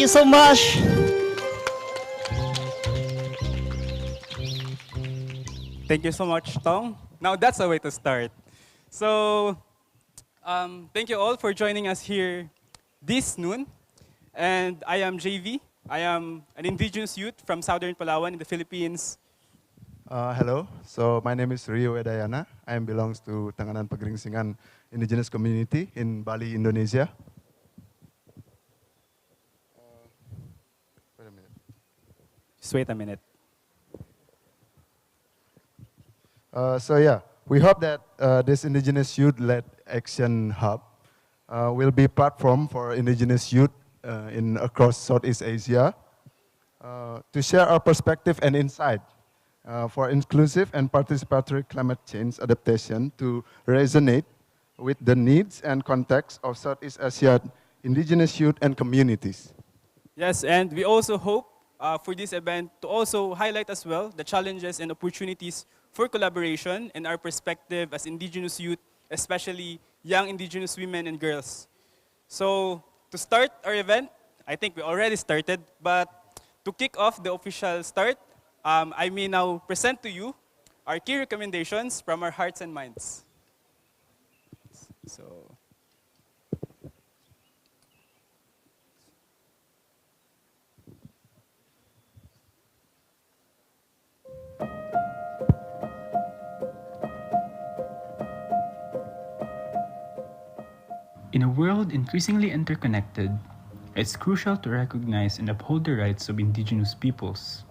so much. Thank you so much, Tong. Now that's a way to start. So, thank you all for joining us here this noon. And I am JV. I am an indigenous youth from Southern Palawan in the Philippines. Hello, so my name is Rio Edayana. I belongs to Tenganan Pegeringsingan indigenous community in Bali, Indonesia. Wait a minute. Just wait a minute. We hope that this indigenous youth-led action hub will be platform for indigenous youth in across Southeast Asia to share our perspective and insight for inclusive and participatory climate change adaptation to resonate with the needs and context of Southeast Asia indigenous youth and communities. Yes, and we also hope for this event to also highlight as well the challenges and opportunities for collaboration and our perspective as indigenous youth, especially young indigenous women and girls. So to start our event, I think we already started, but to kick off the official start, I may now present to you our key recommendations from our hearts and minds. So, In a world increasingly interconnected, it's crucial to recognize and uphold the rights of indigenous peoples.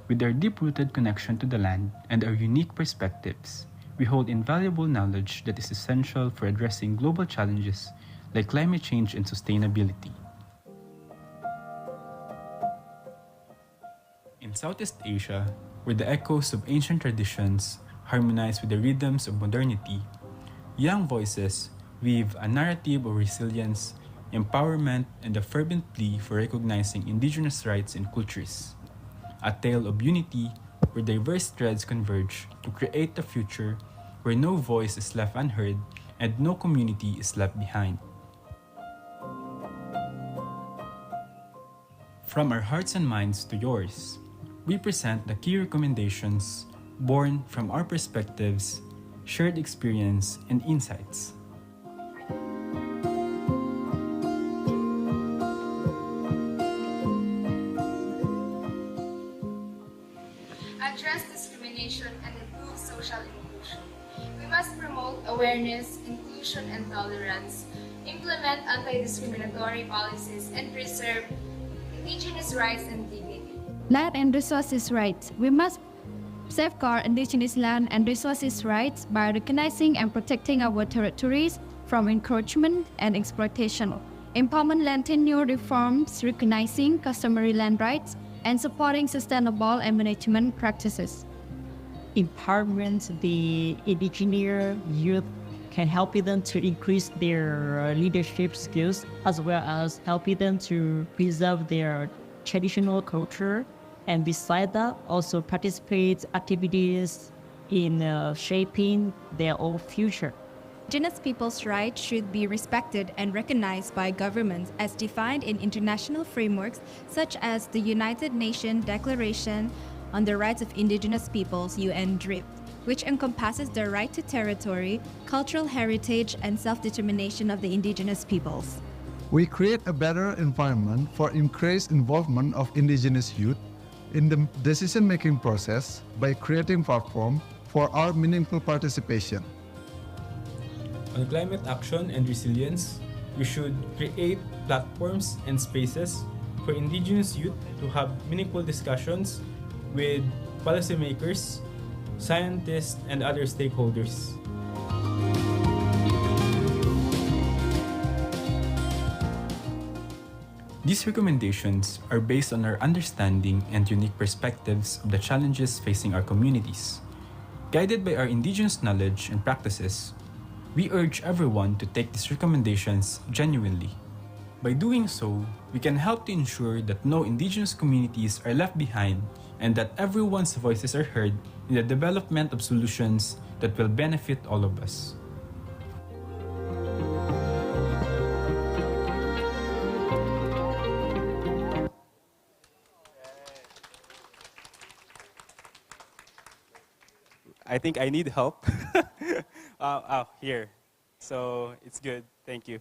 With our deep-rooted connection to the land and our unique perspectives, we hold invaluable knowledge that is essential for addressing global challenges like climate change and sustainability. In Southeast Asia, where the echoes of ancient traditions harmonize with the rhythms of modernity, young voices weave a narrative of resilience, empowerment, and a fervent plea for recognizing indigenous rights and cultures. A tale of unity where diverse threads converge to create a future where no voice is left unheard and no community is left behind. From our hearts and minds to yours, we present the key recommendations born from our perspectives, shared experience, and insights. Address discrimination and improve social inclusion. We must promote awareness, inclusion, and tolerance, implement anti-discriminatory policies, and preserve indigenous rights and dignity. Land and resources rights. We must safeguard indigenous land and resources rights by recognizing and protecting our territories from encroachment and exploitation. Implement land tenure reforms, recognizing customary land rights, and supporting sustainable and management practices. Empowerment the indigenous youth can help them to increase their leadership skills as well as helping them to preserve their traditional culture, and beside that also participate activities in shaping their own future. Indigenous people's rights should be respected and recognized by governments as defined in international frameworks such as the United Nations Declaration on the Rights of Indigenous Peoples (UNDRIP), which encompasses the right to territory, cultural heritage, and self-determination of the indigenous peoples. We create a better environment for increased involvement of indigenous youth in the decision-making process by creating platform for our meaningful participation. On climate action and resilience, we should create platforms and spaces for indigenous youth to have meaningful discussions with policymakers, scientists, and other stakeholders. These recommendations are based on our understanding and unique perspectives of the challenges facing our communities. Guided by our indigenous knowledge and practices, we urge everyone to take these recommendations genuinely. By doing so, we can help to ensure that no indigenous communities are left behind and that everyone's voices are heard in the development of solutions that will benefit all of us. I think I need help. Here. So it's good. Thank you.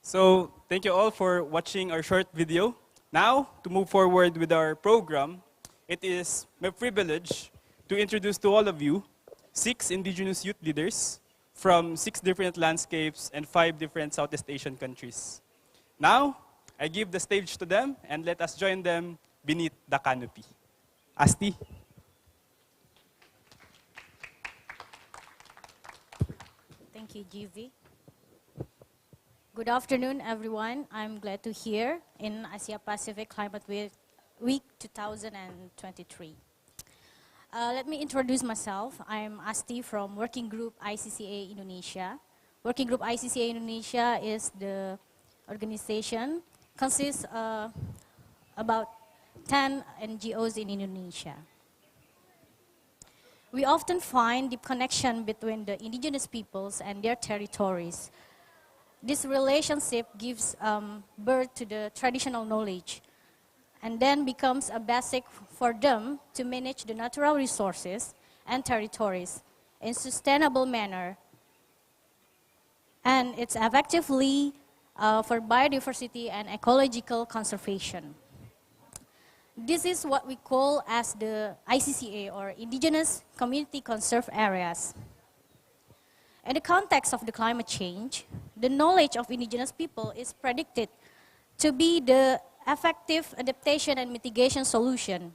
So thank you all for watching our short video. Now, to move forward with our program, it is my privilege to introduce to all of you 6 indigenous youth leaders from 6 different landscapes and 5 different Southeast Asian countries. Now, I give the stage to them and let us join them beneath the canopy. Asti. Thank you, GV. Good afternoon, everyone. I'm glad to hear in Asia Pacific Climate Week 2023. Let me introduce myself. I'm Asti from Working Group ICCA Indonesia. Working Group ICCA Indonesia is the organization, consists about 10 NGOs in Indonesia. We often find deep connection between the indigenous peoples and their territories. This relationship gives birth to the traditional knowledge and then becomes a basic for them to manage the natural resources and territories in sustainable manner. And it's effectively for biodiversity and ecological conservation. This is what we call as the ICCA, or Indigenous Community Conserved Areas. In the context of the climate change, the knowledge of indigenous people is predicted to be the effective adaptation and mitigation solution.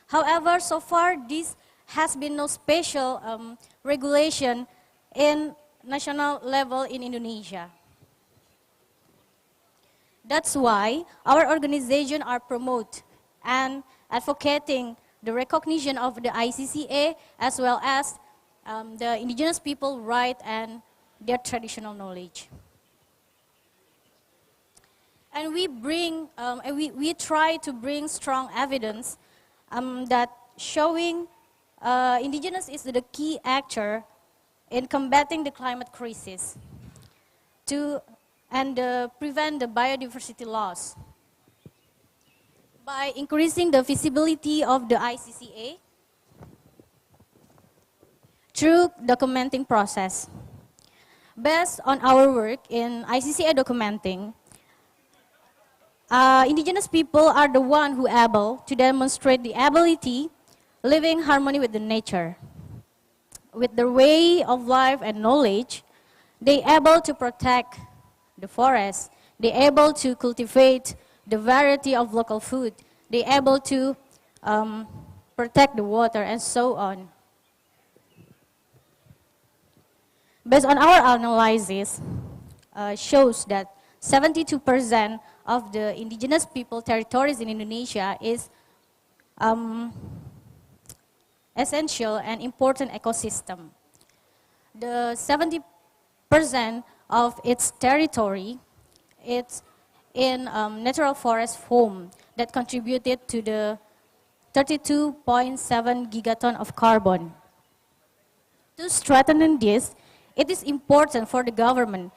However, so far, this has been no special regulation in national level in Indonesia. That's why our organization are promote and advocating the recognition of the ICCA as well as the indigenous people right and their traditional knowledge. And we try to bring strong evidence that showing indigenous is the key actor in combating the climate crisis and prevent the biodiversity loss. By increasing the visibility of the ICCA through documenting process. Based on our work in ICCA documenting, indigenous people are the one who are able to demonstrate the ability living harmony with the nature. With their way of life and knowledge, they are able to protect the forest, they are able to cultivate the variety of local food, they are able to protect the water, and so on. Based on our analysis, shows that 72% of the indigenous people territories in Indonesia is essential and important ecosystem. The 70% of its territory, it's in natural forest form that contributed to the 32.7 gigaton of carbon. To strengthen this, it is important for the government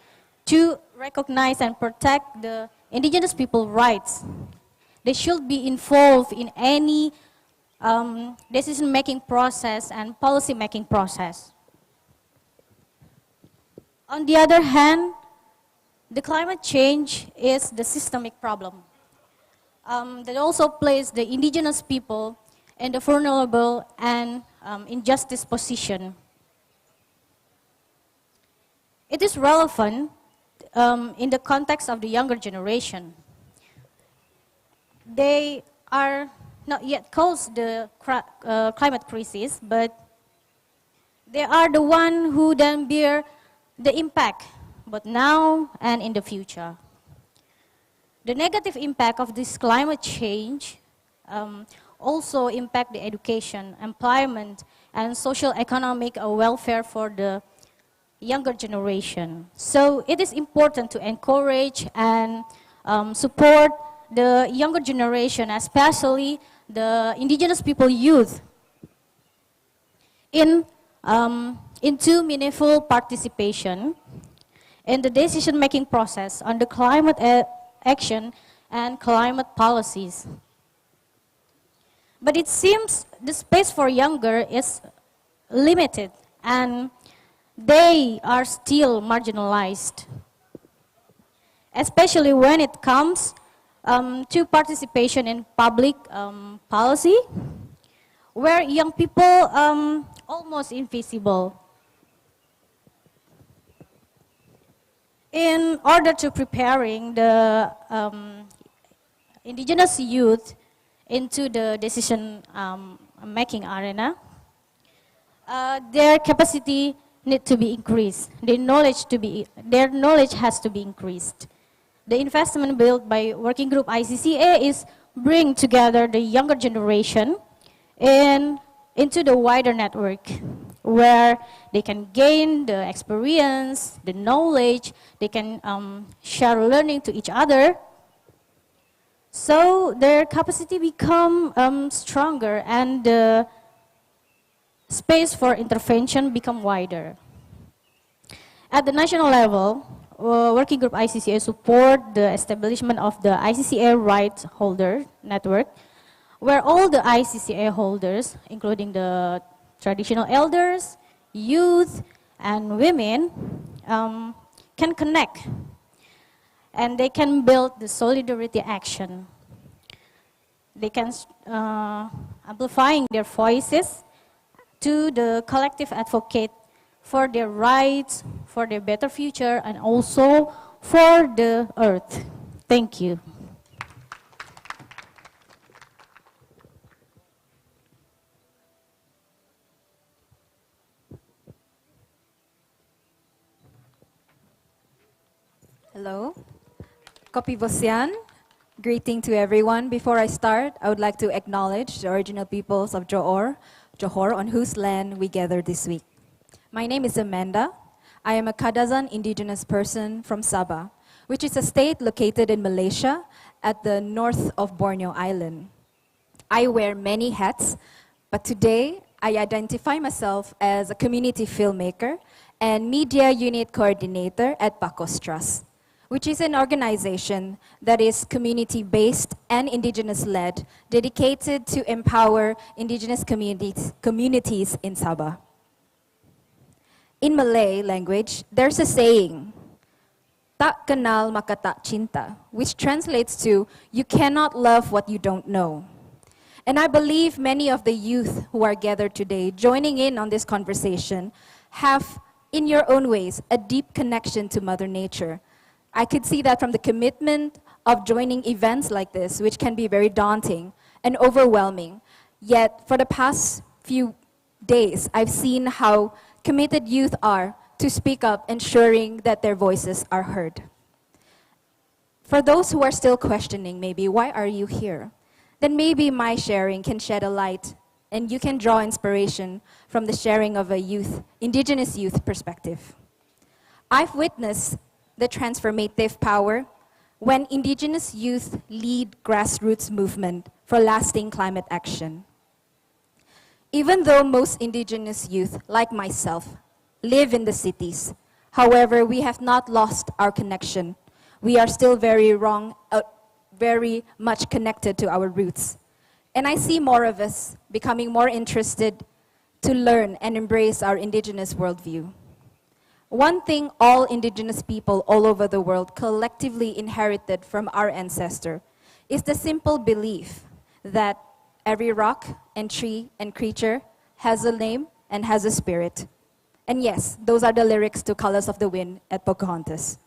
to recognize and protect the indigenous people rights. They should be involved in any decision-making process and policy-making process. On the other hand, the climate change is the systemic problem that also places the indigenous people in the vulnerable and injustice position. It is relevant in the context of the younger generation. They are not yet caused the climate crisis, but they are the one who then bear the impact, both now and in the future. The negative impact of this climate change also impact the education, employment, and social economic welfare for the younger generation. So it is important to encourage and support the younger generation, especially the indigenous people youth, into meaningful participation in the decision-making process on the climate action and climate policies. But it seems the space for younger is limited and they are still marginalized, especially when it comes to participation in public policy, where young people almost invisible. In order to preparing the indigenous youth into the decision making arena, their capacity need to be increased. Their knowledge has to be increased. The investment built by Working Group ICCA is bring together the younger generation into the wider network, where they can gain the experience, the knowledge, they can share learning to each other, so their capacity become stronger and the space for intervention become wider. At the national level, Working Group ICCA support the establishment of the ICCA Rights Holder Network, where all the ICCA holders, including the traditional elders, youth, and women, can connect, and they can build the solidarity action. They can amplifying their voices to the collective advocate for their rights, for their better future, and also for the earth. Thank you. Hello, Kopi Bosian. Greeting to everyone. Before I start, I would like to acknowledge the original peoples of Johor, on whose land we gather this week. My name is Amanda. I am a Kadazan indigenous person from Sabah, which is a state located in Malaysia at the north of Borneo Island. I wear many hats, but today I identify myself as a community filmmaker and media unit coordinator at Pakos Trust, which is an organization that is community-based and indigenous-led, dedicated to empower indigenous communities in Sabah. In Malay language, there's a saying, "Tak kenal maka tak cinta," which translates to, "You cannot love what you don't know." And I believe many of the youth who are gathered today, joining in on this conversation, have, in your own ways, a deep connection to Mother Nature. I could see that from the commitment of joining events like this, which can be very daunting and overwhelming. Yet, for the past few days, I've seen how committed youth are to speak up, ensuring that their voices are heard. For those who are still questioning, maybe, why are you here? Then maybe my sharing can shed a light and you can draw inspiration from the sharing of a indigenous youth perspective. I've witnessed the transformative power when indigenous youth lead grassroots movement for lasting climate action. Even though most indigenous youth, like myself, live in the cities, however, we have not lost our connection. We are still very much connected to our roots. And I see more of us becoming more interested to learn and embrace our indigenous worldview. One thing all indigenous people all over the world collectively inherited from our ancestor is the simple belief that every rock and tree and creature has a name and has a spirit. And yes, those are the lyrics to Colors of the Wind at Pocahontas.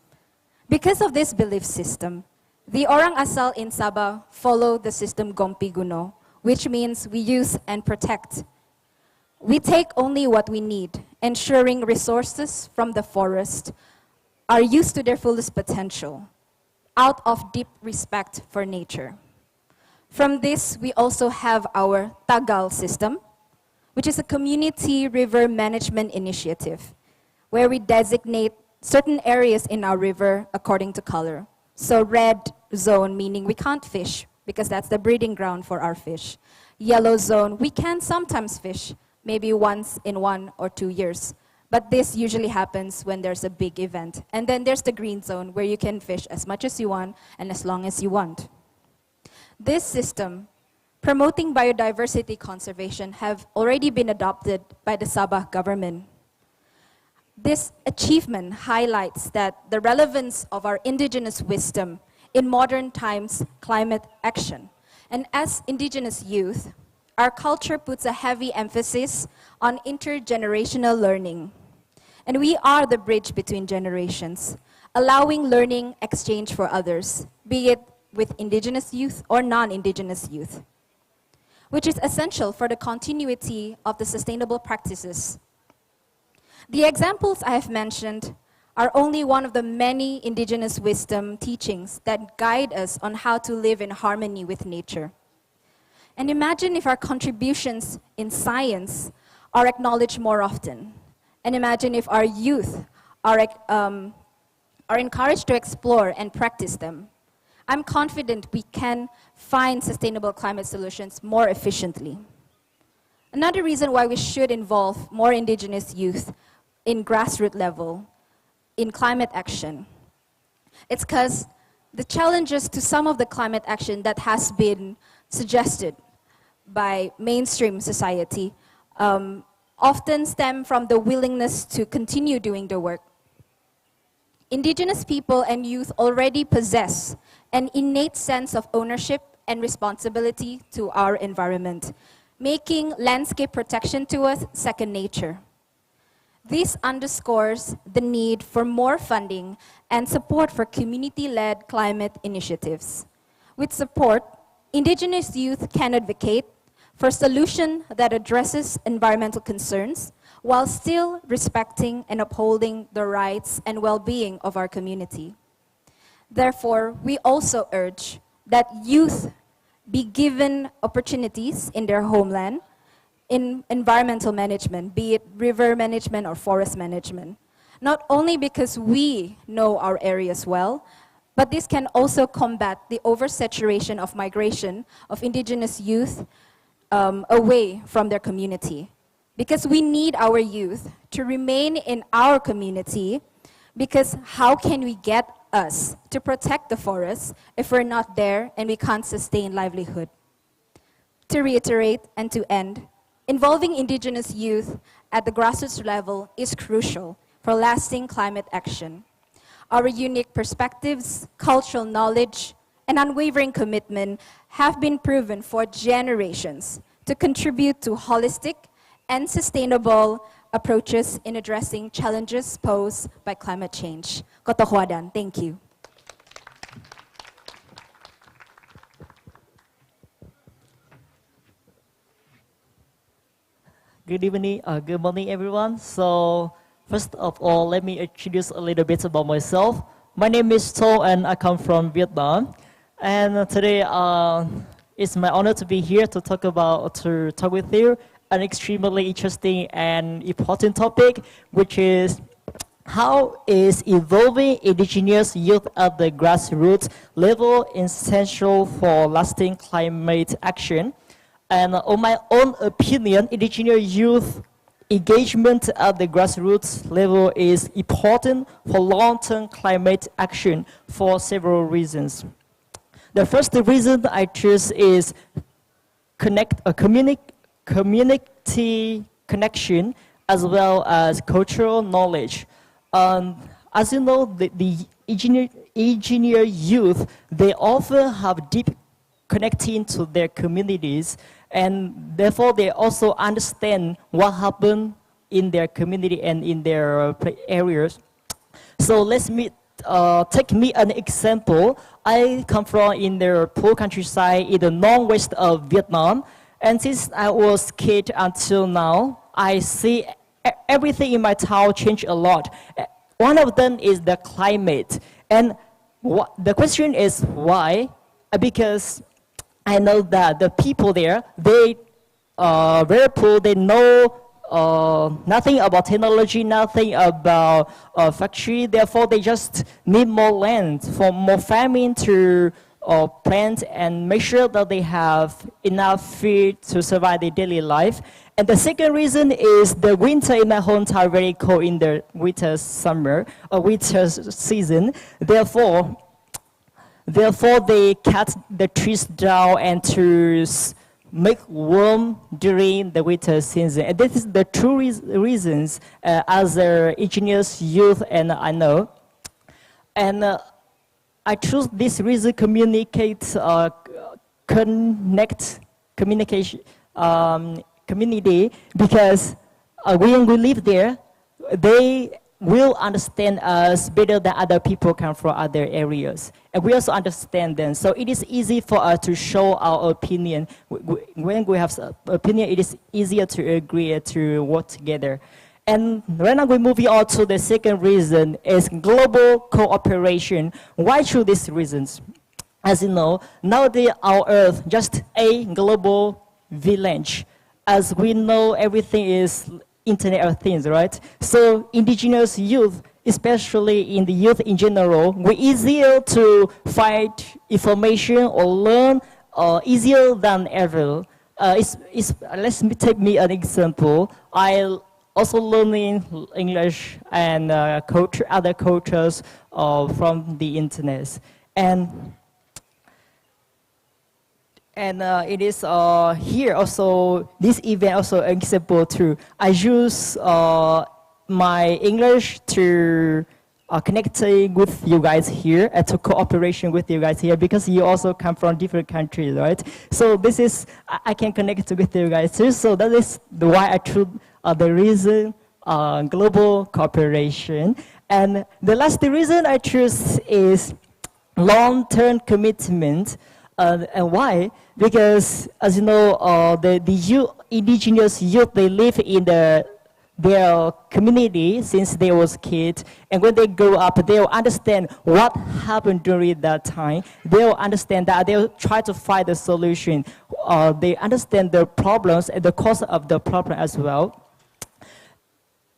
Because of this belief system, the Orang Asal in Sabah follow the system Gompi Guno, which means we use and protect. We take only what we need, ensuring resources from the forest are used to their fullest potential, out of deep respect for nature. From this, we also have our Tagal system, which is a community river management initiative, where we designate certain areas in our river according to color. So red zone, meaning we can't fish, because that's the breeding ground for our fish. Yellow zone, we can sometimes fish, maybe once in 1 or 2 years. But this usually happens when there's a big event. And then there's the green zone, where you can fish as much as you want and as long as you want. This system promoting biodiversity conservation have already been adopted by the Sabah government. This achievement highlights that the relevance of our indigenous wisdom in modern times climate action. And as indigenous youth, our culture puts a heavy emphasis on intergenerational learning. And we are the bridge between generations, allowing learning exchange for others, be it with indigenous youth or non-indigenous youth, which is essential for the continuity of the sustainable practices. The examples I have mentioned are only one of the many indigenous wisdom teachings that guide us on how to live in harmony with nature. And imagine if our contributions in science are acknowledged more often. And imagine if our youth are encouraged to explore and practice them. I'm confident we can find sustainable climate solutions more efficiently. Another reason why we should involve more indigenous youth in grassroots level in climate action. It's because the challenges to some of the climate action that has been suggested by mainstream society often stem from the willingness to continue doing the work. Indigenous people and youth already possess an innate sense of ownership and responsibility to our environment, making landscape protection to us second nature. This underscores the need for more funding and support for community-led climate initiatives. With support, indigenous youth can advocate for a solution that addresses environmental concerns while still respecting and upholding the rights and well-being of our community. Therefore, we also urge that youth be given opportunities in their homeland in environmental management, be it river management or forest management. Not only because we know our areas well, but this can also combat the oversaturation of migration of indigenous youth away from their community. Because we need our youth to remain in our community, because how can we get us to protect the forests if we're not there and we can't sustain livelihood? To reiterate and to end, involving indigenous youth at the grassroots level is crucial for lasting climate action. Our unique perspectives, cultural knowledge, and unwavering commitment have been proven for generations to contribute to holistic and sustainable approaches in addressing challenges posed by climate change. Kotohwadan, thank you. Good evening, good morning, everyone. So, first of all, let me introduce a little bit about myself. My name is To, and I come from Vietnam. And today, it's my honor to be here to talk with you an extremely interesting and important topic, which is how is involving indigenous youth at the grassroots level essential for lasting climate action. And on my own opinion, indigenous youth engagement at the grassroots level is important for long-term climate action for several reasons. The first reason I choose is community connection as well as cultural knowledge. As you know, the engineer youth, they often have deep connecting to their communities, and therefore they also understand what happened in their community and in their areas. So take me an example. I come from in the poor countryside in the northwest of Vietnam, and since I was a kid until now, I see everything in my town change a lot. One of them is the climate, and the question is why? Because I know that the people there, they are very poor, they know nothing about technology, nothing about factory, therefore they just need more land for more farming to plant and make sure that they have enough food to survive their daily life. And the second reason is the winter in my hometown very cold in the winter season, therefore they cut the trees down and to make warm during the winter season. And this is the true reasons as a engineers youth and I know. And I choose this reason communicate, communication, community because when we live there, they will understand us better than other people come from other areas. And we also understand them. So it is easy for us to show our opinion. When we have opinion, it is easier to agree to work together. And right now we're moving on to the second reason is global cooperation. Why choose these reasons? As you know, nowadays our Earth just a global village. As we know, everything is Internet of Things, right? So indigenous youth, especially in the youth in general, we're easier to find information or learn easier than ever. Let's take me an example. I also learning English and other cultures from the internet. And it is here also, this event also an example too. I use my English to connecting with you guys here and to cooperation with you guys here because you also come from different countries, right? So this is, I can connect with you guys too. So that is why I chose the reason global cooperation. And the last reason I choose is long-term commitment. And why? Because, as you know, the indigenous youth, they live in their community since they was kids. And when they grow up, they'll understand what happened during that time. They'll understand that. They'll try to find the solution. They understand the problems and the cause of the problem as well.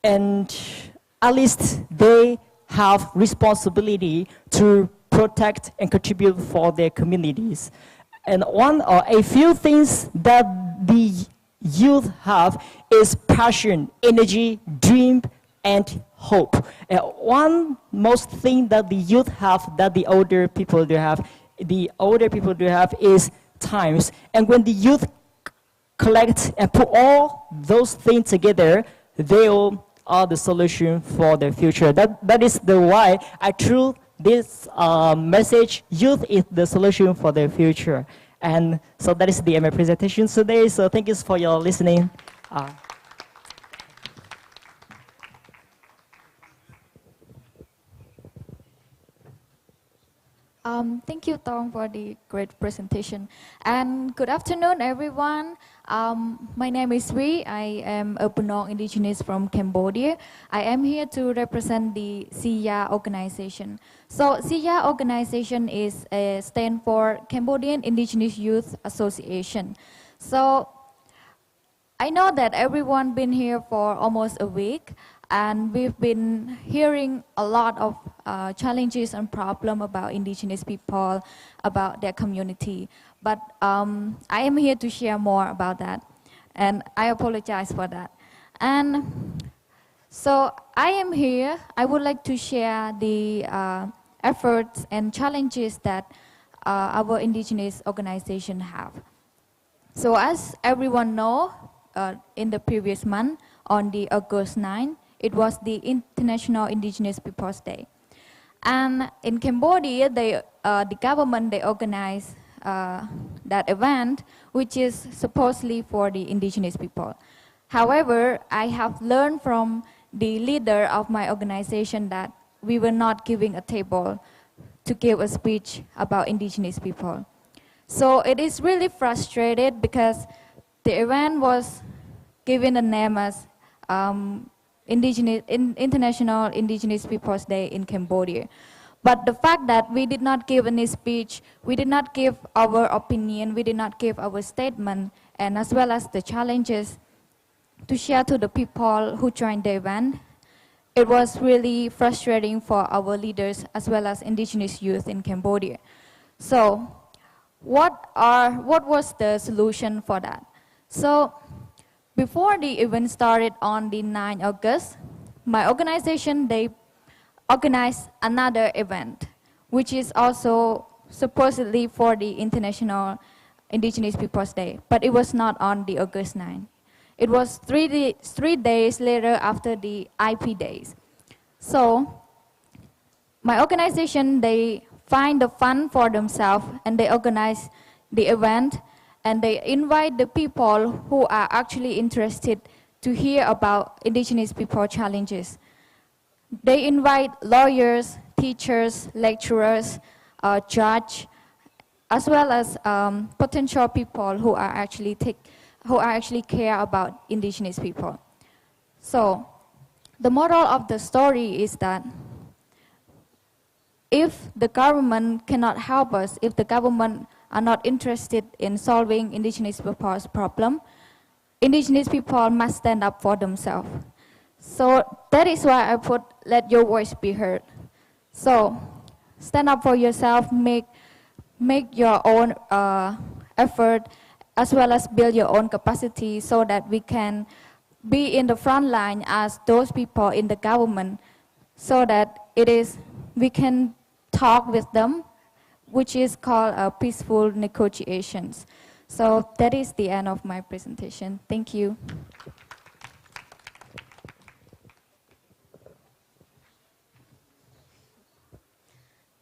And at least they have responsibility to protect and contribute for their communities. And a few things that the youth have is passion, energy, dream, and hope. And one most thing that the youth have that the older people do have is times. And when the youth collect and put all those things together, they are the solution for the future. That is the why I choose this message, youth is the solution for the future. And so that is the my presentation today. So thank you for your listening. Thank you, Tom, for the great presentation. And good afternoon, everyone. My name is Ree. I am a Bunong indigenous from Cambodia. I am here to represent the SIA organization. So SIA organization is a stand for Cambodian Indigenous Youth Association. So I know that everyone been here for almost a week, and we've been hearing a lot of challenges and problems about indigenous people, about their community. But I am here to share more about that, and I apologize for that. And so I am here, I would like to share the efforts and challenges that our indigenous organization have. So as everyone know, in the previous month, on the August 9, it was the International Indigenous Peoples Day. And in Cambodia, the government, they organized that event, which is supposedly for the indigenous people. However, I have learned from the leader of my organization that we were not giving a table to give a speech about indigenous people. So it is really frustrated because the event was given a name as International Indigenous Peoples Day in Cambodia. But the fact that we did not give any speech, we did not give our opinion, we did not give our statement, and as well as the challenges to share to the people who joined the event, it was really frustrating for our leaders as well as indigenous youth in Cambodia. So what was the solution for that? So before the event started on the 9th August, my organization, they organized another event, which is also supposedly for the International Indigenous Peoples Day, but it was not on the August 9. It was 3 days later after the IP days. So my organization, they find the fund for themselves and they organize the event and they invite the people who are actually interested to hear about Indigenous people challenges. They invite lawyers, teachers, lecturers, judge, as well as potential people who are actually care about Indigenous people. So the moral of the story is that if the government cannot help us, if the government are not interested in solving Indigenous people's problem, Indigenous people must stand up for themselves. So that is why I put let your voice be heard. So stand up for yourself, make your own effort, as well as build your own capacity so that we can be in the front line as those people in the government, so that we can talk with them, which is called peaceful negotiations. So that is the end of my presentation. Thank you.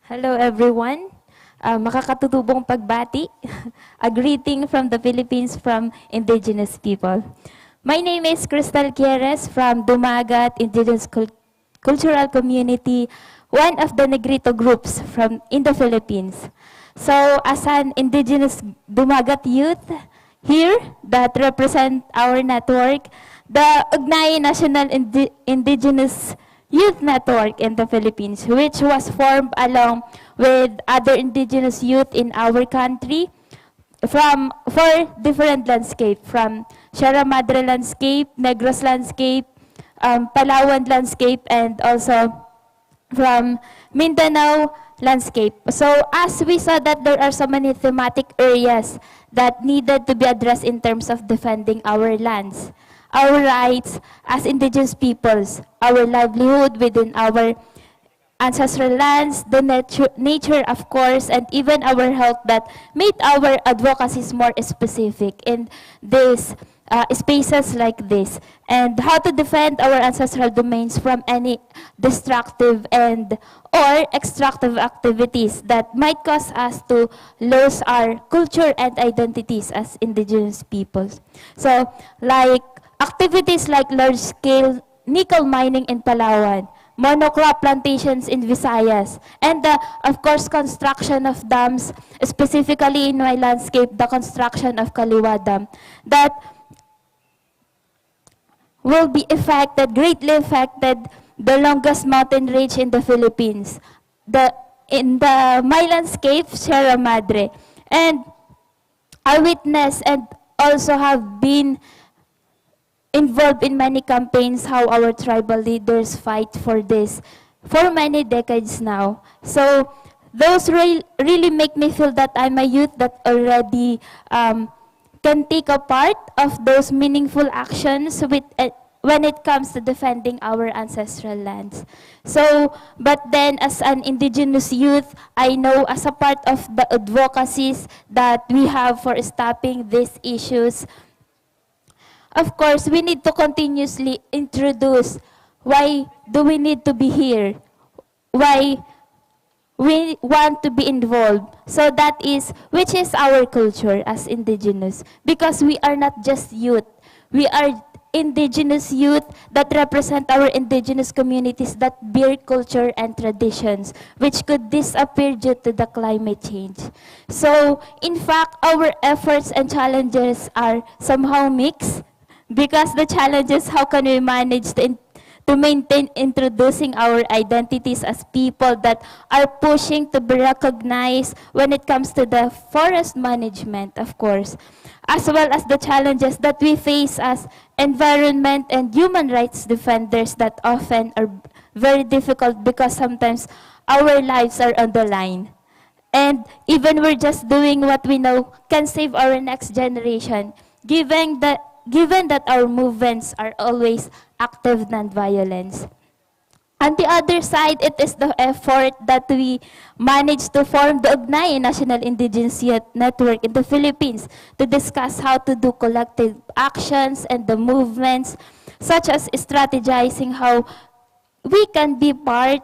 Hello everyone. Makakatutubong pagbati. A greeting from the Philippines from indigenous people. My name is Crystal Quieres from Dumagat Indigenous Cultural Community, one of the Negrito groups in the Philippines. So as an indigenous Dumagat youth here that represent our network, the Ugnay National Indigenous Youth Network in the Philippines, which was formed along with other indigenous youth in our country for different landscape, from Sierra Madre landscape, Negros landscape, Palawan landscape, and also from Mindanao landscape. So as we saw that there are so many thematic areas that needed to be addressed in terms of defending our lands, our rights as indigenous peoples, our livelihood within our ancestral lands, the nature of course, and even our health, that made our advocacies more specific in these spaces like this, and how to defend our ancestral domains from any destructive or extractive activities that might cause us to lose our culture and identities as indigenous peoples. So like activities like large-scale nickel mining in Palawan, monocrop plantations in Visayas, and of course construction of dams, specifically in my landscape, the construction of Kaliwa Dam, that will be greatly affected the longest mountain range in the Philippines, my landscape, Sierra Madre. And I witnessed and also have been involved in many campaigns how our tribal leaders fight for this for many decades now. So those really make me feel that I'm a youth that already can take a part of those meaningful actions when it comes to defending our ancestral lands. So, but then as an indigenous youth, I know as a part of the advocacies that we have for stopping these issues, of course, we need to continuously introduce why do we need to be here, why we want to be involved. So that is, which is our culture as indigenous. Because we are not just youth, we are indigenous youth that represent our indigenous communities that bear culture and traditions, which could disappear due to the climate change. So, in fact, our efforts and challenges are somehow mixed, because the challenge is how can we manage to maintain introducing our identities as people that are pushing to be recognized when it comes to the forest management, of course, as well as the challenges that we face as environment and human rights defenders that often are very difficult because sometimes our lives are on the line. And even we're just doing what we know can save our next generation, given that our movements are always active non-violence. On the other side, it is the effort that we managed to form the Ugnay National Indigenous Youth Network in the Philippines to discuss how to do collective actions and the movements, such as strategizing how we can be part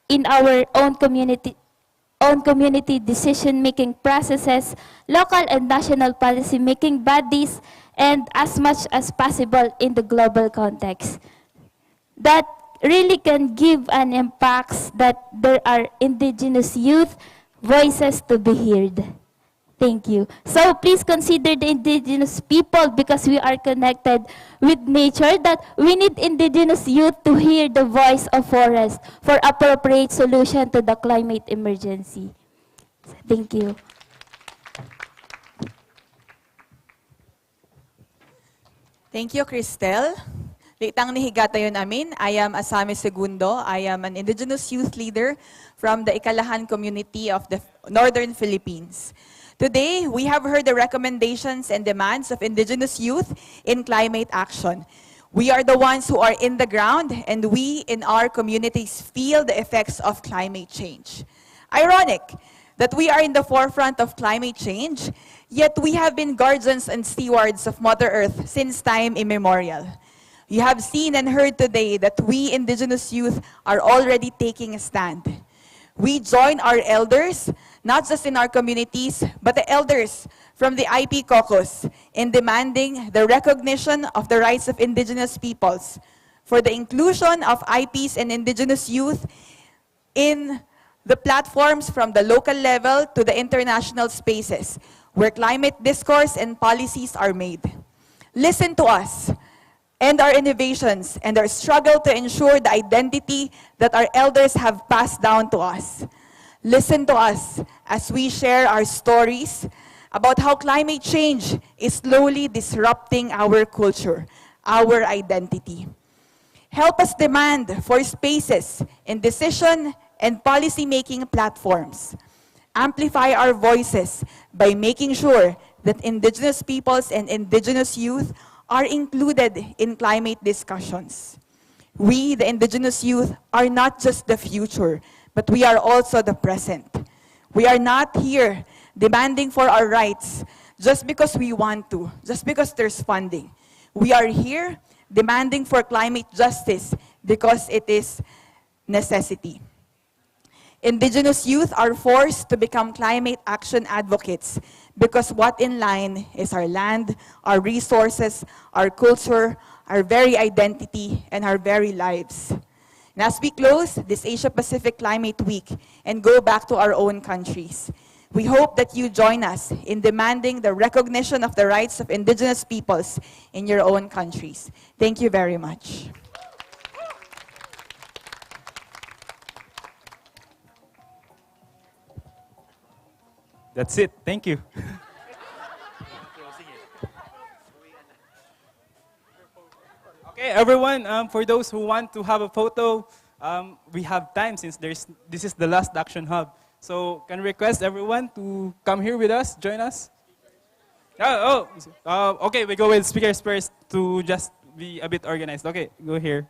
in our own community decision-making processes, local and national policy-making bodies, and as much as possible in the global context. That really can give an impact that there are indigenous youth voices to be heard. Thank you. So please consider the indigenous people because we are connected with nature, that we need indigenous youth to hear the voice of forest for appropriate solution to the climate emergency. Thank you. Thank you, Cristel. Litang nihigatayon amin, I am Asami Segundo. I am an indigenous youth leader from the Ikalahan community of the Northern Philippines. Today, we have heard the recommendations and demands of indigenous youth in climate action. We are the ones who are in the ground, and we in our communities feel the effects of climate change. Ironic that we are in the forefront of climate change, yet we have been guardians and stewards of Mother Earth since time immemorial. You have seen and heard today that we indigenous youth are already taking a stand. We join our elders, not just in our communities, but the elders from the IP caucus in demanding the recognition of the rights of indigenous peoples, for the inclusion of IPs and indigenous youth in the platforms from the local level to the international spaces where climate discourse and policies are made. Listen to us and our innovations and our struggle to ensure the identity that our elders have passed down to us. Listen to us as we share our stories about how climate change is slowly disrupting our culture, our identity. Help us demand for spaces in decision and policy-making platforms. Amplify our voices by making sure that indigenous peoples and indigenous youth are included in climate discussions. We, the indigenous youth, are not just the future, but we are also the present. We are not here demanding for our rights just because we want to, just because there's funding. We are here demanding for climate justice because it is necessity. Indigenous youth are forced to become climate action advocates because what in line is our land, our resources, our culture, our very identity, and our very lives. And as we close this Asia-Pacific Climate Week and go back to our own countries, we hope that you join us in demanding the recognition of the rights of indigenous peoples in your own countries. Thank you very much. That's it. Thank you. Okay, everyone, for those who want to have a photo, we have time since this is the last Action Hub. So can request everyone to come here with us, join us. Okay, we go with speakers first to just be a bit organized. Okay, go here.